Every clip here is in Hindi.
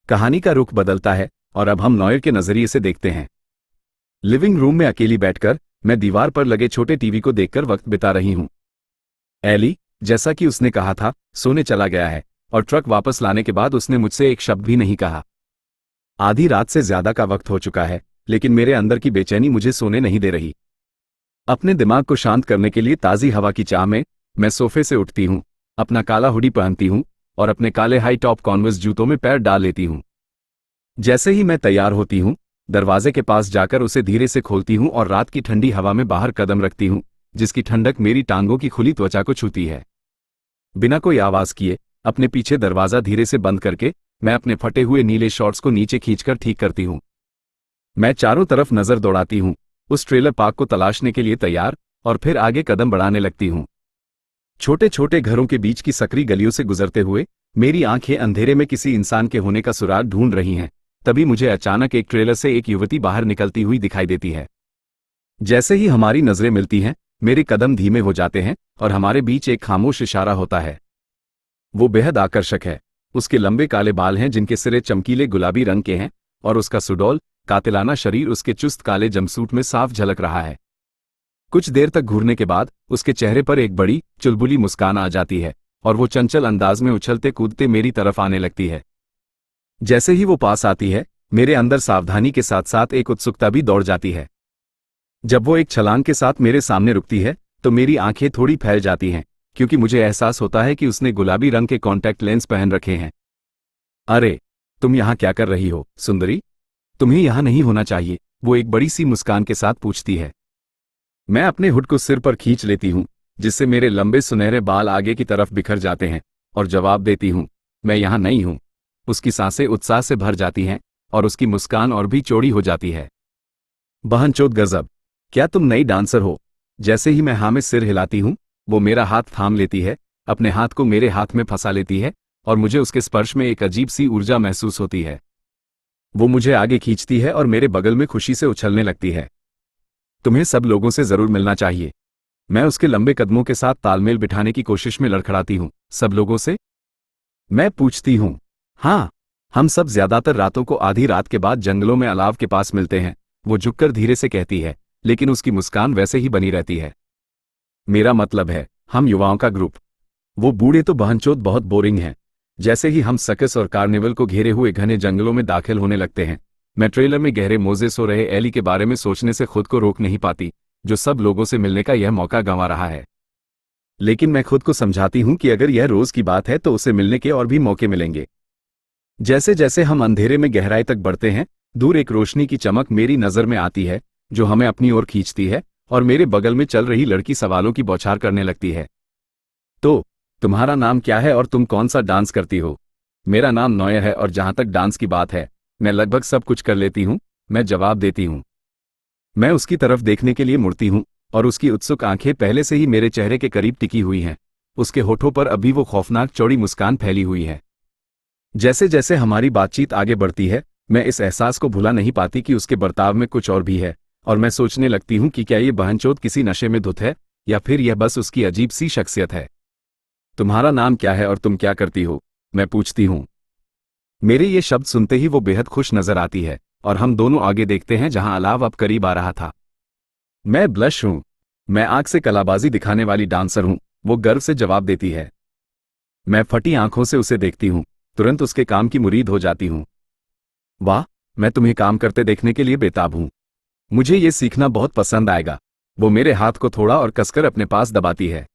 कहानी का रुख बदलता है और अब हम नॉयर के नजरिए से देखते हैं। लिविंग रूम में अकेली बैठकर मैं दीवार पर लगे छोटे टीवी को देखकर वक्त बिता रही हूं। एली, जैसा कि उसने कहा था, सोने चला गया है और ट्रक वापस लाने के बाद उसने मुझसे एक शब्द भी नहीं कहा। आधी रात से ज्यादा का वक्त हो चुका है, लेकिन मेरे अंदर की बेचैनी मुझे सोने नहीं दे रही। अपने दिमाग को शांत करने के लिए ताज़ी हवा की चाह में मैं सोफे से उठती हूँ, अपना काला हुडी पहनती हूँ और अपने काले हाई टॉप कॉन्वर्स जूतों में पैर डाल लेती हूँ। जैसे ही मैं तैयार होती हूँ, दरवाजे के पास जाकर उसे धीरे से खोलती हूँ और रात की ठंडी हवा में बाहर कदम रखती हूँ, जिसकी ठंडक मेरी टांगों की खुली त्वचा को छूती है। बिना कोई आवाज किए अपने पीछे दरवाजा धीरे से बंद करके मैं अपने फटे हुए नीले शॉर्ट्स को नीचे खींचकर ठीक करती हूँ। मैं चारों तरफ नजर दौड़ाती हूँ, उस ट्रेलर पार्क को तलाशने के लिए तैयार, और फिर आगे कदम बढ़ाने लगती हूँ। छोटे छोटे घरों के बीच की सकरी गलियों से गुजरते हुए मेरी आंखें अंधेरे में किसी इंसान के होने का सुराग ढूंढ रही हैं। तभी मुझे अचानक एक ट्रेलर से एक युवती बाहर निकलती हुई दिखाई देती है। जैसे ही हमारी नजरें मिलती हैं, मेरे कदम धीमे हो जाते हैं और हमारे बीच एक खामोश इशारा होता है। वो बेहद आकर्षक है। उसके लंबे काले बाल हैं जिनके सिरे चमकीले गुलाबी रंग के हैं, और उसका सुडौल कातिलाना शरीर उसके चुस्त काले जंपसूट में साफ झलक रहा है। कुछ देर तक घूरने के बाद उसके चेहरे पर एक बड़ी चुलबुली मुस्कान आ जाती है और वो चंचल अंदाज में उछलते कूदते मेरी तरफ आने लगती है। जैसे ही वो पास आती है, मेरे अंदर सावधानी के साथ साथ एक उत्सुकता भी दौड़ जाती है। जब वो एक छलांग के साथ मेरे सामने रुकती है तो मेरी आंखें थोड़ी फैल जाती हैं, क्योंकि मुझे एहसास होता है कि उसने गुलाबी रंग के कॉन्टैक्ट लेंस पहन रखे हैं। अरे, तुम यहाँ क्या कर रही हो, सुंदरी? तुम्हें यहाँ नहीं होना चाहिए, वो एक बड़ी सी मुस्कान के साथ पूछती है। मैं अपने हुड को सिर पर खींच लेती हूँ, जिससे मेरे लंबे सुनहरे बाल आगे की तरफ बिखर जाते हैं, और जवाब देती हूँ, मैं यहाँ नहीं हूँ। उसकी सांसें उत्साह से भर जाती हैं और उसकी मुस्कान और भी चौड़ी हो जाती है। बहनचोद गजब, क्या तुम नई डांसर हो? जैसे ही मैं हाँ में सिर हिलाती हूँ, वो मेरा हाथ थाम लेती है, अपने हाथ को मेरे हाथ में फंसा लेती है और मुझे उसके स्पर्श में एक अजीब सी ऊर्जा महसूस होती है। वो मुझे आगे खींचती है और मेरे बगल में खुशी से उछलने लगती है। तुम्हें सब लोगों से जरूर मिलना चाहिए। मैं उसके लंबे कदमों के साथ तालमेल बिठाने की कोशिश में लड़खड़ाती हूँ। सब लोगों से? मैं पूछती हूँ। हाँ, हम सब ज्यादातर रातों को आधी रात के बाद जंगलों में अलाव के पास मिलते हैं, वो झुककर धीरे से कहती है, लेकिन उसकी मुस्कान वैसे ही बनी रहती है। मेरा मतलब है, हम युवाओं का ग्रुप। वो बूढ़े तो बहनचोद बहुत बोरिंग हैं। जैसे ही हम सर्कस और कार्निवल को घेरे हुए घने जंगलों में दाखिल होने लगते हैं, मैं ट्रेलर में गहरे मोजे सो रहे एली के बारे में सोचने से खुद को रोक नहीं पाती, जो सब लोगों से मिलने का यह मौका गंवा रहा है। लेकिन मैं खुद को समझाती हूं कि अगर यह रोज की बात है तो उसे मिलने के और भी मौके मिलेंगे। जैसे जैसे हम अंधेरे में गहराई तक बढ़ते हैं, दूर एक रोशनी की चमक मेरी नजर में आती है, जो हमें अपनी ओर खींचती है, और मेरे बगल में चल रही लड़की सवालों की बौछार करने लगती है। तो तुम्हारा नाम क्या है और तुम कौन सा डांस करती हो? मेरा नाम नॉयर है और जहां तक डांस की बात है, मैं लगभग सब कुछ कर लेती हूँ, मैं जवाब देती हूँ। मैं उसकी तरफ देखने के लिए मुड़ती हूँ और उसकी उत्सुक आंखें पहले से ही मेरे चेहरे के करीब टिकी हुई हैं। उसके होठों पर अभी वो खौफनाक चौड़ी मुस्कान फैली हुई है। जैसे जैसे हमारी बातचीत आगे बढ़ती है, मैं इस एहसास को भुला नहीं पाती कि उसके बर्ताव में कुछ और भी है, और मैं सोचने लगती हूँ कि क्या ये बहनचोद किसी नशे में धुत है, या फिर यह बस उसकी अजीब सी शख्सियत है। तुम्हारा नाम क्या है और तुम क्या करती हो? मैं पूछती हूँ। मेरे ये शब्द सुनते ही वो बेहद खुश नजर आती है और हम दोनों आगे देखते हैं जहां अलाव अब करीब आ रहा था। मैं ब्लश हूं। मैं आंख से कलाबाजी दिखाने वाली डांसर हूं, वो गर्व से जवाब देती है। मैं फटी आंखों से उसे देखती हूं, तुरंत उसके काम की मुरीद हो जाती हूं। वाह, मैं तुम्हें काम करते देखने के लिए बेताब हूं। मुझे ये सीखना बहुत पसंद आएगा। वो मेरे हाथ को थोड़ा और कसकर अपने पास दबाती है।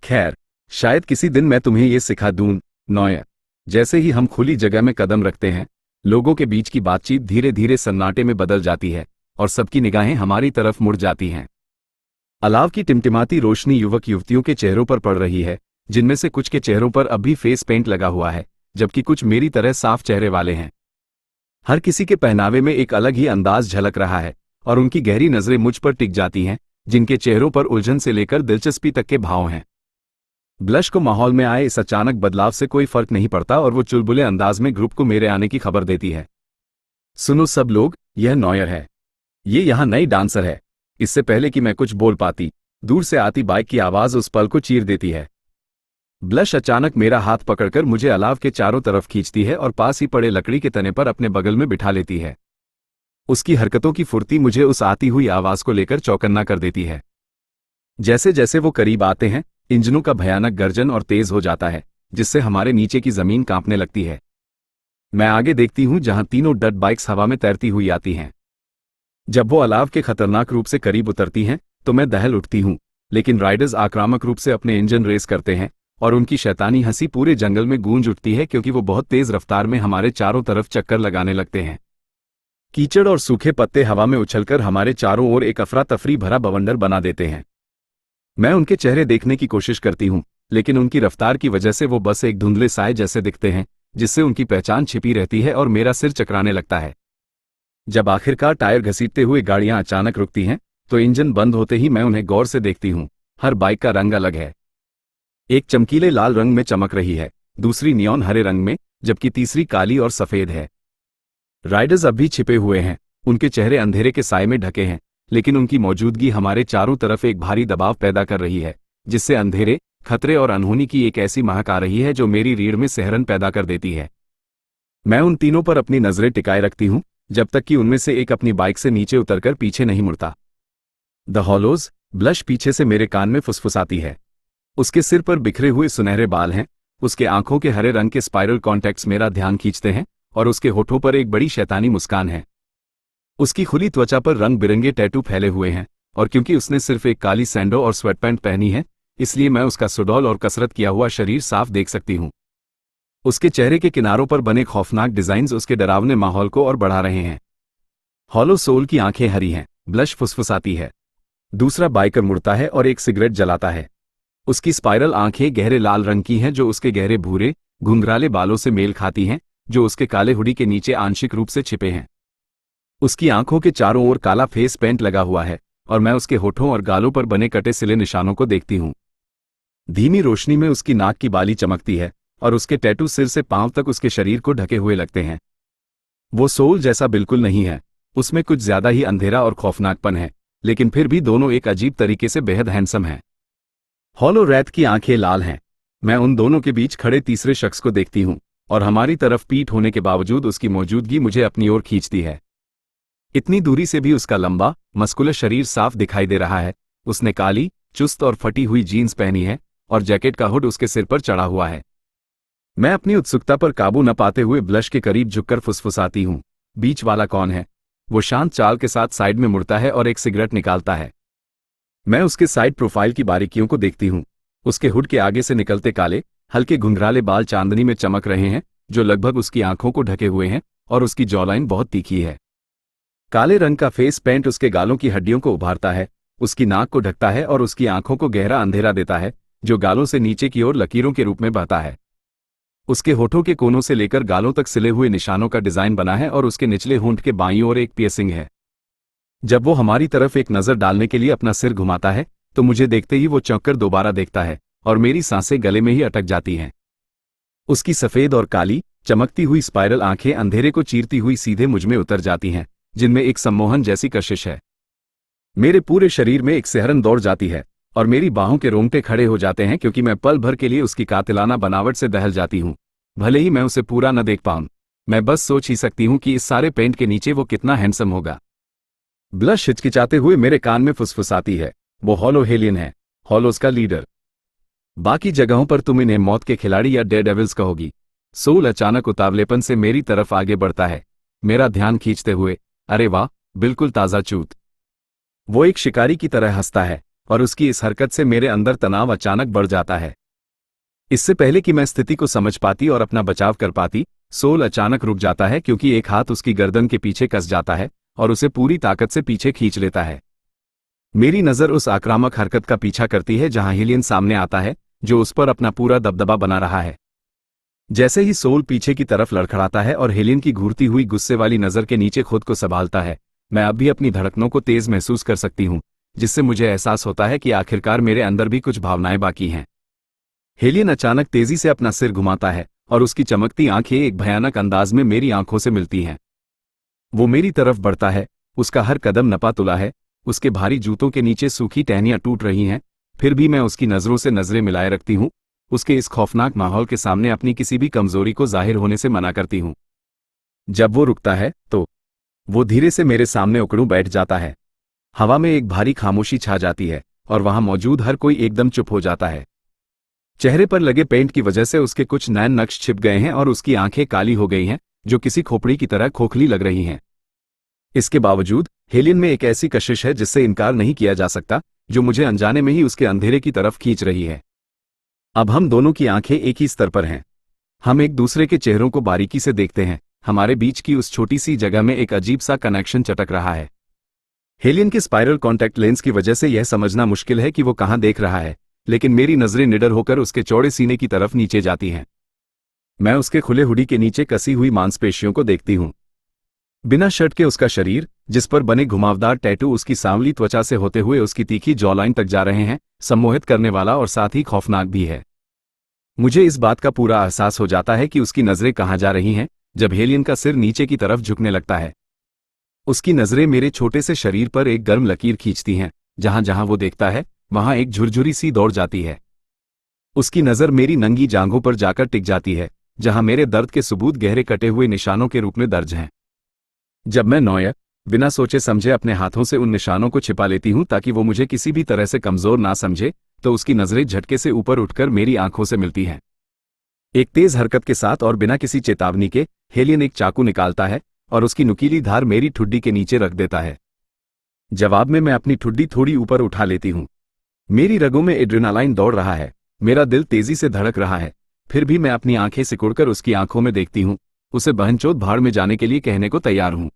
खैर, शायद किसी दिन मैं तुम्हें ये सिखा दूं, नॉयर। जैसे ही हम खुली जगह में कदम रखते हैं, लोगों के बीच की बातचीत धीरे धीरे सन्नाटे में बदल जाती है और सबकी निगाहें हमारी तरफ मुड़ जाती हैं। अलाव की टिमटिमाती रोशनी युवक युवतियों के चेहरों पर पड़ रही है, जिनमें से कुछ के चेहरों पर अब भी फेस पेंट लगा हुआ है, जबकि कुछ मेरी तरह साफ चेहरे वाले हैं। हर किसी के पहनावे में एक अलग ही अंदाज झलक रहा है और उनकी गहरी नजरें मुझ पर टिक जाती हैं, जिनके चेहरों पर उलझन से लेकर दिलचस्पी तक के भाव हैं। ब्लश को माहौल में आए इस अचानक बदलाव से कोई फर्क नहीं पड़ता और वो चुलबुले अंदाज में ग्रुप को मेरे आने की खबर देती है। सुनो सब लोग, यह नॉयर है। ये यहाँ नई डांसर है। इससे पहले कि मैं कुछ बोल पाती, दूर से आती बाइक की आवाज उस पल को चीर देती है। ब्लश अचानक मेरा हाथ पकड़कर मुझे अलाव के चारों तरफ खींचती है और पास ही पड़े लकड़ी के तने पर अपने बगल में बिठा लेती है। उसकी हरकतों की फुर्ती मुझे उस आती हुई आवाज को लेकर चौकन्ना कर देती है। जैसे जैसे वो करीब आते हैं, इंजनों का भयानक गर्जन और तेज हो जाता है, जिससे हमारे नीचे की जमीन कांपने लगती है। मैं आगे देखती हूं जहां तीनों डर्ट बाइक्स हवा में तैरती हुई आती हैं। जब वो अलाव के खतरनाक रूप से करीब उतरती हैं, तो मैं दहल उठती हूं, लेकिन राइडर्स आक्रामक रूप से अपने इंजन रेस करते हैं और उनकी शैतानी हंसी पूरे जंगल में गूंज उठती है क्योंकि वो बहुत तेज रफ्तार में हमारे चारों तरफ चक्कर लगाने लगते हैं। कीचड़ और सूखे पत्ते हवा में उछलकर हमारे चारों ओर एक अफरा तफरी भरा बवंडर बना देते हैं। मैं उनके चेहरे देखने की कोशिश करती हूं, लेकिन उनकी रफ्तार की वजह से वो बस एक धुंधले साए जैसे दिखते हैं, जिससे उनकी पहचान छिपी रहती है और मेरा सिर चकराने लगता है। जब आखिरकार टायर घसीटते हुए गाड़ियां अचानक रुकती हैं, तो इंजन बंद होते ही मैं उन्हें गौर से देखती हूं। हर बाइक का रंग अलग है। एक चमकीले लाल रंग में चमक रही है, दूसरी नियॉन हरे रंग में, जबकि तीसरी काली और सफेद है। राइडर्स अब भी छिपे हुए हैं, उनके चेहरे अंधेरे के साए में ढके हैं, लेकिन उनकी मौजूदगी हमारे चारों तरफ एक भारी दबाव पैदा कर रही है, जिससे अंधेरे, खतरे और अनहोनी की एक ऐसी महक आ रही है जो मेरी रीढ़ में सिहरन पैदा कर देती है। मैं उन तीनों पर अपनी नजरें टिकाए रखती हूं, जब तक कि उनमें से एक अपनी बाइक से नीचे उतरकर पीछे नहीं मुड़ता। द हॉलोज, ब्लश पीछे से मेरे कान में फुसफुसाती है। उसके सिर पर बिखरे हुए सुनहरे बाल हैं, उसके आंखों के हरे रंग के स्पाइरल कॉन्टैक्ट्स मेरा ध्यान खींचते हैं और उसके होठों पर एक बड़ी शैतानी मुस्कान है। उसकी खुली त्वचा पर रंग बिरंगे टैटू फैले हुए हैं, और क्योंकि उसने सिर्फ एक काली सैंडो और स्वेटपैंट पहनी है, इसलिए मैं उसका सुडौल और कसरत किया हुआ शरीर साफ देख सकती हूं। उसके चेहरे के किनारों पर बने खौफनाक डिजाइन्स उसके डरावने माहौल को और बढ़ा रहे हैं। हॉलो सोल की आंखें हरी हैं, ब्लश फुसफुसाती है। दूसरा बाइकर मुड़ता है और एक सिगरेट जलाता है। उसकी स्पाइरल आंखें गहरे लाल रंग की हैं जो उसके गहरे भूरे, घुंघराले बालों से मेल खाती हैं, जो उसके काले हुडी के नीचे आंशिक रूप से छिपे हैं। उसकी आंखों के चारों ओर काला फेस पेंट लगा हुआ है, और मैं उसके होठों और गालों पर बने कटे सिले निशानों को देखती हूं। धीमी रोशनी में उसकी नाक की बाली चमकती है, और उसके टैटू सिर से पांव तक उसके शरीर को ढके हुए लगते हैं। वो सोल जैसा बिल्कुल नहीं है, उसमें कुछ ज्यादा ही अंधेरा और खौफनाकपन है, लेकिन फिर भी दोनों एक अजीब तरीके से बेहद हैंडसम हैं। हॉलो रैथ की आंखें लाल हैं। मैं उन दोनों के बीच खड़े तीसरे शख्स को देखती हूं, और हमारी तरफ पीठ होने के बावजूद उसकी मौजूदगी मुझे अपनी ओर खींचती है। इतनी दूरी से भी उसका लंबा, मस्कुलर शरीर साफ दिखाई दे रहा है। उसने काली, चुस्त और फटी हुई जीन्स पहनी है, और जैकेट का हुड उसके सिर पर चढ़ा हुआ है। मैं अपनी उत्सुकता पर काबू न पाते हुए ब्लश के करीब झुककर फुसफुसाती हूं, बीच वाला कौन है? वो शांत चाल के साथ साइड में मुड़ता है और एक सिगरेट निकालता है। मैं उसके साइड प्रोफाइल की बारीकियों को देखती हूं। उसके हुड के आगे से निकलते काले, हल्के घुंघराले बाल चांदनी में चमक रहे हैं, जो लगभग उसकी आंखों को ढके हुए हैं, और उसकी जॉलाइन बहुत तीखी है। काले रंग का फेस पेंट उसके गालों की हड्डियों को उभारता है, उसकी नाक को ढकता है और उसकी आंखों को गहरा अंधेरा देता है, जो गालों से नीचे की ओर लकीरों के रूप में बहता है। उसके होठों के कोनों से लेकर गालों तक सिले हुए निशानों का डिजाइन बना है, और उसके निचले होंठ के बाईं ओर एक पियर्सिंग है। जब वो हमारी तरफ एक नजर डालने के लिए अपना सिर घुमाता है, तो मुझे देखते ही वो चौंककर दोबारा देखता है, और मेरी सांसें गले में ही अटक जाती हैं। उसकी सफेद और काली, चमकती हुई स्पाइरल आंखें अंधेरे को चीरती हुई सीधे मुझ में उतर जाती हैं, जिनमें एक सम्मोहन जैसी कशिश है। मेरे पूरे शरीर में एक सिहरन दौड़ जाती है, और मेरी बाहों के रोंगटे खड़े हो जाते हैं क्योंकि मैं पल भर के लिए उसकी कातिलाना बनावट से दहल जाती हूं। भले ही मैं उसे पूरा न देख पाऊं, मैं बस सोच ही सकती हूं कि इस सारे पेंट के नीचे वो कितना हैंडसम होगा। ब्लश हिचकिचाते हुए मेरे कान में फुसफुसाती है, वो हॉलो हेलियन है, हॉलोज का लीडर। बाकी जगहों पर तुम इन्हें मौत के खिलाड़ी या डेयरडेविल्स कहोगी। सोल अचानक उतावलेपन से मेरी तरफ आगे बढ़ता है, मेरा ध्यान खींचते हुए। अरे वाह, बिल्कुल ताज़ा चूत। वो एक शिकारी की तरह हंसता है, और उसकी इस हरकत से मेरे अंदर तनाव अचानक बढ़ जाता है। इससे पहले कि मैं स्थिति को समझ पाती और अपना बचाव कर पाती, सोल अचानक रुक जाता है क्योंकि एक हाथ उसकी गर्दन के पीछे कस जाता है और उसे पूरी ताकत से पीछे खींच लेता है। मेरी नज़र उस आक्रामक हरकत का पीछा करती है जहां हेलियन सामने आता है, जो उस पर अपना पूरा दबदबा बना रहा है। जैसे ही सोल पीछे की तरफ लड़खड़ाता है और हेलियन की घूरती हुई गुस्से वाली नज़र के नीचे खुद को संभालता है, मैं अब भी अपनी धड़कनों को तेज महसूस कर सकती हूं, जिससे मुझे एहसास होता है कि आखिरकार मेरे अंदर भी कुछ भावनाएं बाकी हैं। हेलियन अचानक तेजी से अपना सिर घुमाता है, और उसकी चमकती आंखें एक भयानक अंदाज में मेरी आंखों से मिलती हैं। वो मेरी तरफ बढ़ता है, उसका हर कदम नपा तुला है, उसके भारी जूतों के नीचे सूखी टहनियां टूट रही हैं, फिर भी मैं उसकी नज़रों से नज़रें मिलाए रखती हूं, उसके इस खौफनाक माहौल के सामने अपनी किसी भी कमजोरी को जाहिर होने से मना करती हूं। जब वो रुकता है तो वो धीरे से मेरे सामने उकड़ू बैठ जाता है। हवा में एक भारी खामोशी छा जाती है और वहां मौजूद हर कोई एकदम चुप हो जाता है। चेहरे पर लगे पेंट की वजह से उसके कुछ नैन नक्श छिप गए हैं और उसकी आंखें काली हो गई हैं, जो किसी खोपड़ी की तरह खोखली लग रही हैं। इसके बावजूद हेलियन में एक ऐसी कशिश है जिससे इनकार नहीं किया जा सकता, जो मुझे अनजाने में ही उसके अंधेरे की तरफ खींच रही है। अब हम दोनों की आंखें एक ही स्तर पर हैं। हम एक दूसरे के चेहरों को बारीकी से देखते हैं। हमारे बीच की उस छोटी सी जगह में एक अजीब सा कनेक्शन चटक रहा है। हेलियन के स्पाइरल कॉन्टैक्ट लेंस की वजह से यह समझना मुश्किल है कि वो कहां देख रहा है, लेकिन मेरी नजरें निडर होकर उसके चौड़े सीने की तरफ नीचे जाती हैं। मैं उसके खुले हुडी के नीचे कसी हुई मांसपेशियों को देखती हूं। बिना शर्ट के उसका शरीर, जिस पर बने घुमावदार टैटू उसकी सांवली त्वचा से होते हुए उसकी तीखी जॉलाइन तक जा रहे हैं, सम्मोहित करने वाला और साथ ही खौफनाक भी है। मुझे इस बात का पूरा एहसास हो जाता है कि उसकी नजरें कहां जा रही हैं जब हेलियन का सिर नीचे की तरफ झुकने लगता है। उसकी नजरें मेरे छोटे से शरीर पर एक गर्म लकीर खींचती हैं। जहां जहां वो देखता है वहां एक झुरझुरी सी दौड़ जाती है। उसकी नजर मेरी नंगी जांघों पर जाकर टिक जाती है, जहां मेरे दर्द के सबूत गहरे कटे हुए निशानों के रूप में दर्ज हैं। जब मैं नॉयर बिना सोचे समझे अपने हाथों से उन निशानों को छिपा लेती हूं ताकि वो मुझे किसी भी तरह से कमजोर ना समझे, तो उसकी नजरें झटके से ऊपर उठकर मेरी आंखों से मिलती हैं। एक तेज हरकत के साथ और बिना किसी चेतावनी के हेलियन एक चाकू निकालता है और उसकी नुकीली धार मेरी ठुड्डी के नीचे रख देता है। जवाब में मैं अपनी ठुड्डी थोड़ी ऊपर उठा लेती हूं। मेरी रगों में एड्रेनालाइन दौड़ रहा है, मेरा दिल तेजी से धड़क रहा है। फिर भी मैं अपनी आंखें सिकुड़कर उसकी आंखों में देखती हूं, उसे बहनचोद भाड़ में जाने के लिए कहने को तैयार हूं।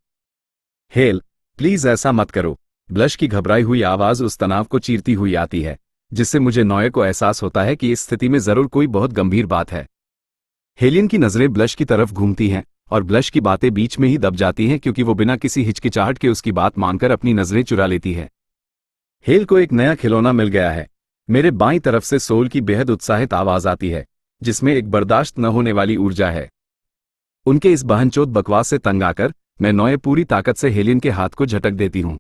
हेल, प्लीज ऐसा मत करो। ब्लश की घबराई हुई आवाज उस तनाव को चीरती हुई आती है, जिससे मुझे नॉयर को एहसास होता है कि इस स्थिति में जरूर कोई बहुत गंभीर बात है। हेलियन की नजरें ब्लश की तरफ घूमती हैं और ब्लश की बातें बीच में ही दब जाती हैं क्योंकि वो बिना किसी हिचकिचाहट के उसकी बात मानकर अपनी नजरें चुरा लेती है। हेल को एक नया खिलौना मिल गया है। मेरे बाईं तरफ से सोल की बेहद उत्साहित आवाज आती है, जिसमें एक बर्दाश्त न होने वाली ऊर्जा है। उनके इस बहनचोद बकवास से तंग आकर मैं नॉयर पूरी ताकत से हेलियन के हाथ को झटक देती हूं।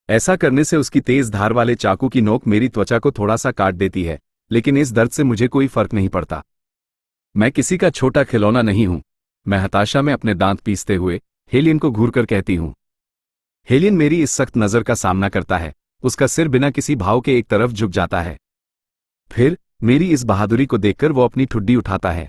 ऐसा करने से उसकी तेज धार वाले चाकू की नोक मेरी त्वचा को थोड़ा सा काट देती है, लेकिन इस दर्द से मुझे कोई फर्क नहीं पड़ता। मैं किसी का छोटा खिलौना नहीं हूं। मैं हताशा में अपने दांत पीसते हुए हेलियन को घूरकर कहती हूं। हेलियन मेरी इस सख्त नजर का सामना करता है। उसका सिर बिना किसी भाव के एक तरफ झुक जाता है। फिर मेरी इस बहादुरी को देखकर वो अपनी ठुड्डी उठाता है।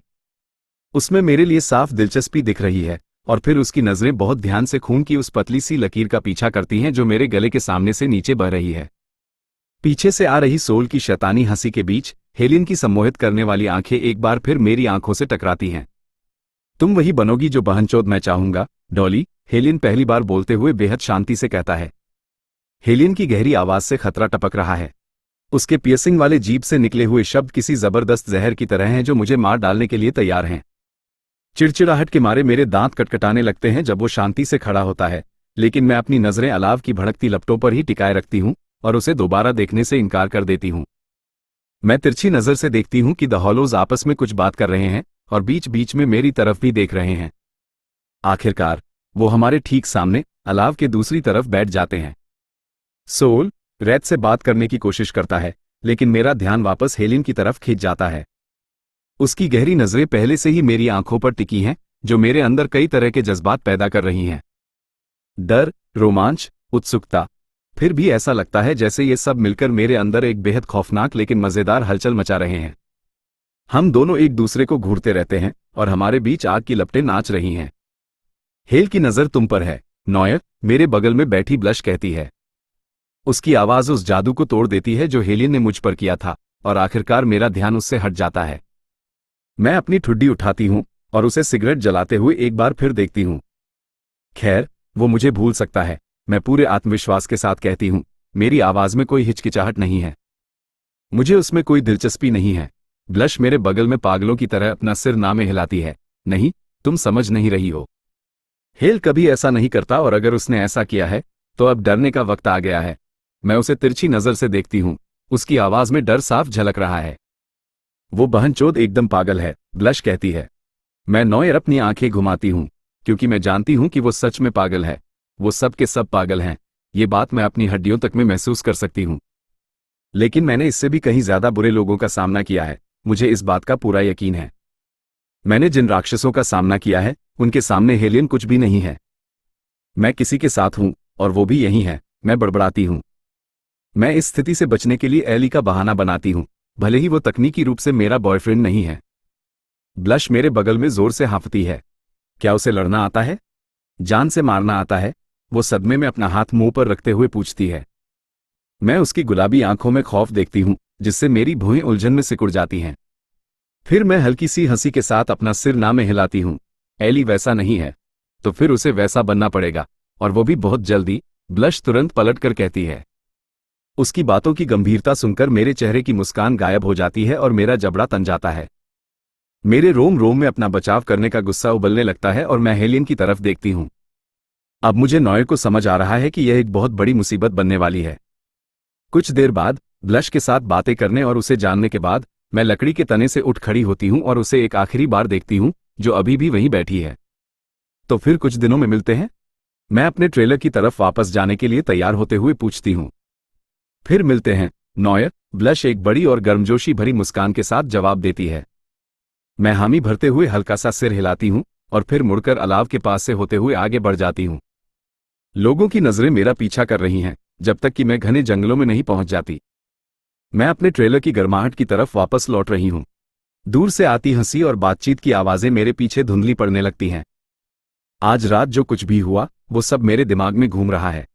उसमें मेरे लिए साफ दिलचस्पी दिख रही है और फिर उसकी नजरें बहुत ध्यान से खून की उस पतली सी लकीर का पीछा करती हैं जो मेरे गले के सामने से नीचे बह रही है। पीछे से आ रही सोल की शैतानी हंसी के बीच हेलियन की सम्मोहित करने वाली आंखें एक बार फिर मेरी आंखों से टकराती हैं। तुम वही बनोगी जो बहनचोद मैं चाहूंगा, डॉली, हेलियन पहली बार बोलते हुए बेहद शांति से कहता है। हेलियन की गहरी आवाज से खतरा टपक रहा है। उसके पियर्सिंग वाले जीभ से निकले हुए शब्द किसी जबरदस्त जहर की तरह हैं जो मुझे मार डालने के लिए तैयार हैं। चिड़चिड़ाहट के मारे मेरे दांत कटकटाने लगते हैं जब वो शांति से खड़ा होता है, लेकिन मैं अपनी नजरें अलाव की भड़कती लपटों पर ही टिकाए रखती हूं और उसे दोबारा देखने से इनकार कर देती हूं। मैं तिरछी नजर से देखती हूं कि द हॉलोज आपस में कुछ बात कर रहे हैं और बीच बीच में मेरी तरफ भी देख रहे हैं। आखिरकार वो हमारे ठीक सामने अलाव के दूसरी तरफ बैठ जाते हैं। सोल रैत से बात करने की कोशिश करता है, लेकिन मेरा ध्यान वापस हेलियन की तरफ खींच जाता है। उसकी गहरी नजरें पहले से ही मेरी आंखों पर टिकी हैं, जो मेरे अंदर कई तरह के जज्बात पैदा कर रही हैं। डर, रोमांच, उत्सुकता। फिर भी ऐसा लगता है जैसे ये सब मिलकर मेरे अंदर एक बेहद खौफनाक लेकिन मजेदार हलचल मचा रहे हैं। हम दोनों एक दूसरे को घूरते रहते हैं और हमारे बीच आग की लपटें नाच रही हैं। हेल की नजर तुम पर है, नॉयर, मेरे बगल में बैठी ब्लश कहती है। उसकी आवाज उस जादू को तोड़ देती है जो हेलियन ने मुझ पर किया था और आखिरकार मेरा ध्यान उससे हट जाता है। मैं अपनी ठुड्डी उठाती हूं और उसे सिगरेट जलाते हुए एक बार फिर देखती हूं। खैर, वो मुझे भूल सकता है, मैं पूरे आत्मविश्वास के साथ कहती हूं। मेरी आवाज में कोई हिचकिचाहट नहीं है। मुझे उसमें कोई दिलचस्पी नहीं है। ब्लश मेरे बगल में पागलों की तरह अपना सिर नामे हिलाती है। नहीं, तुम समझ नहीं रही हो। हेल कभी ऐसा नहीं करता और अगर उसने ऐसा किया है तो अब डरने का वक्त आ गया है। मैं उसे तिरछी नजर से देखती हूं। उसकी आवाज में डर साफ झलक रहा है। वो बहनचोद एकदम पागल है, ब्लश कहती है। मैं नॉयर अपनी आंखें घुमाती हूं, क्योंकि मैं जानती हूं कि वो सच में पागल है। वो सब के सब पागल हैं, ये बात मैं अपनी हड्डियों तक में महसूस कर सकती हूं। लेकिन मैंने इससे भी कहीं ज्यादा बुरे लोगों का सामना किया है। मुझे इस बात का पूरा यकीन है। मैंने जिन राक्षसों का सामना किया है उनके सामने हेलियन कुछ भी नहीं है। मैं किसी के साथ हूं और वो भी यही है। मैं बड़बड़ाती हूं। मैं इस स्थिति से बचने के लिए एली का बहाना बनाती हूं, भले ही वो तकनीकी रूप से मेरा बॉयफ्रेंड नहीं है। ब्लश मेरे बगल में जोर से हाँफती है। क्या उसे लड़ना आता है? जान से मारना आता है? वो सदमे में अपना हाथ मुंह पर रखते हुए पूछती है। मैं उसकी गुलाबी आंखों में खौफ देखती हूं, जिससे मेरी भुएं उलझन में सिकुड़ जाती हैं। फिर मैं हल्की सी हंसी के साथ अपना सिर ना में हिलाती हूं। एली वैसा नहीं है, तो फिर उसे वैसा बनना पड़ेगा, और वो भी बहुत जल्दी। ब्लश तुरंत पलट कर कहती है। उसकी बातों की गंभीरता सुनकर मेरे चेहरे की मुस्कान गायब हो जाती है और मेरा जबड़ा तन जाता है। मेरे रोम रोम में अपना बचाव करने का गुस्सा उबलने लगता है और मैं हेलियन की तरफ देखती हूं। अब मुझे नॉयर को समझ आ रहा है कि यह एक बहुत बड़ी मुसीबत बनने वाली है। कुछ देर बाद ब्लश के साथ बातें करने और उसे जानने के बाद मैं लकड़ी के तने से उठ खड़ी होती हूं और उसे एक आखिरी बार देखती हूं, जो अभी भी वहीं बैठी है। तो फिर कुछ दिनों में मिलते हैं? मैं अपने ट्रेलर की तरफ वापस जाने के लिए तैयार होते हुए पूछती हूं। फिर मिलते हैं, नॉयर, ब्लश एक बड़ी और गर्मजोशी भरी मुस्कान के साथ जवाब देती है। मैं हामी भरते हुए हल्का सा सिर हिलाती हूं और फिर मुड़कर अलाव के पास से होते हुए आगे बढ़ जाती हूं। लोगों की नजरें मेरा पीछा कर रही हैं, जब तक कि मैं घने जंगलों में नहीं पहुंच जाती। मैं अपने ट्रेलर की गर्माहट की तरफ वापस लौट रही हूं। दूर से आती हंसी और बातचीत की आवाजें मेरे पीछे धुंधली पड़ने लगती हैं। आज रात जो कुछ भी हुआ वो सब मेरे दिमाग में घूम रहा है।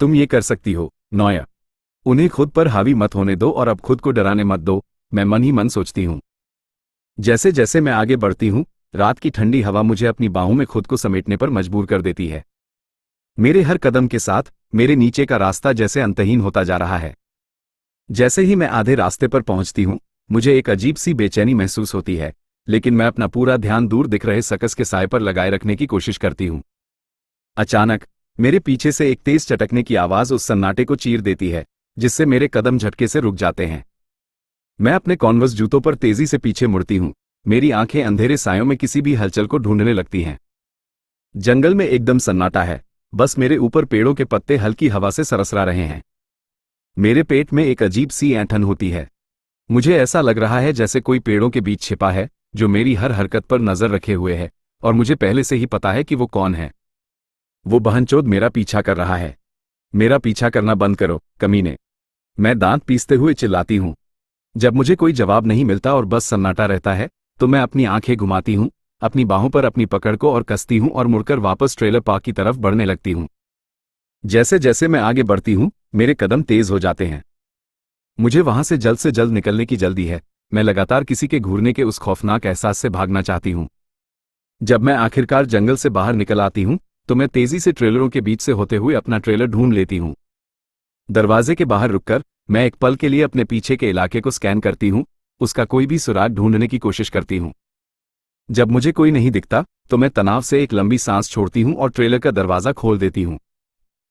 तुम ये कर सकती हो, नॉयर। उन्हें खुद पर हावी मत होने दो और अब खुद को डराने मत दो, मैं मन ही मन सोचती हूं। जैसे जैसे मैं आगे बढ़ती हूं, रात की ठंडी हवा मुझे अपनी बाहों में खुद को समेटने पर मजबूर कर देती है। मेरे हर कदम के साथ मेरे नीचे का रास्ता जैसे अंतहीन होता जा रहा है। जैसे ही मैं आधे रास्ते पर पहुंचती हूं, मुझे एक अजीब सी बेचैनी महसूस होती है, लेकिन मैं अपना पूरा ध्यान दूर दिख रहे सकस के साए पर लगाए रखने की कोशिश करती हूं। अचानक मेरे पीछे से एक तेज चटकने की आवाज उस सन्नाटे को चीर देती है, जिससे मेरे कदम झटके से रुक जाते हैं। मैं अपने कॉन्वर्स जूतों पर तेजी से पीछे मुड़ती हूं। मेरी आंखें अंधेरे सायों में किसी भी हलचल को ढूंढने लगती हैं। जंगल में एकदम सन्नाटा है, बस मेरे ऊपर पेड़ों के पत्ते हल्की हवा से सरसरा रहे हैं। मेरे पेट में एक अजीब सी ऐंठन होती है। मुझे ऐसा लग रहा है जैसे कोई पेड़ों के बीच छिपा है, जो मेरी हर हरकत पर नजर रखे हुए है, और मुझे पहले से ही पता है कि वो कौन है। वो बहनचोद मेरा पीछा कर रहा है। मेरा पीछा करना बंद करो, कमीने। मैं दांत पीसते हुए चिल्लाती हूं। जब मुझे कोई जवाब नहीं मिलता और बस सन्नाटा रहता है, तो मैं अपनी आंखें घुमाती हूं, अपनी बाहों पर अपनी पकड़ को और कसती हूं और मुड़कर वापस ट्रेलर पार्क की तरफ बढ़ने लगती हूं। जैसे जैसे मैं आगे बढ़ती हूं, मेरे कदम तेज हो जाते हैं। मुझे वहां से जल्द निकलने की जल्दी है। मैं लगातार किसी के घूरने के उस खौफनाक एहसास से भागना चाहती हूं। जब मैं आखिरकार जंगल से बाहर निकल आती हूं, तो मैं तेजी से ट्रेलरों के बीच से होते हुए अपना ट्रेलर ढूंढ लेती हूं। दरवाजे के बाहर रुककर मैं एक पल के लिए अपने पीछे के इलाके को स्कैन करती हूं, उसका कोई भी सुराग ढूंढने की कोशिश करती हूं। जब मुझे कोई नहीं दिखता, तो मैं तनाव से एक लंबी सांस छोड़ती हूं और ट्रेलर का दरवाजा खोल देती हूं।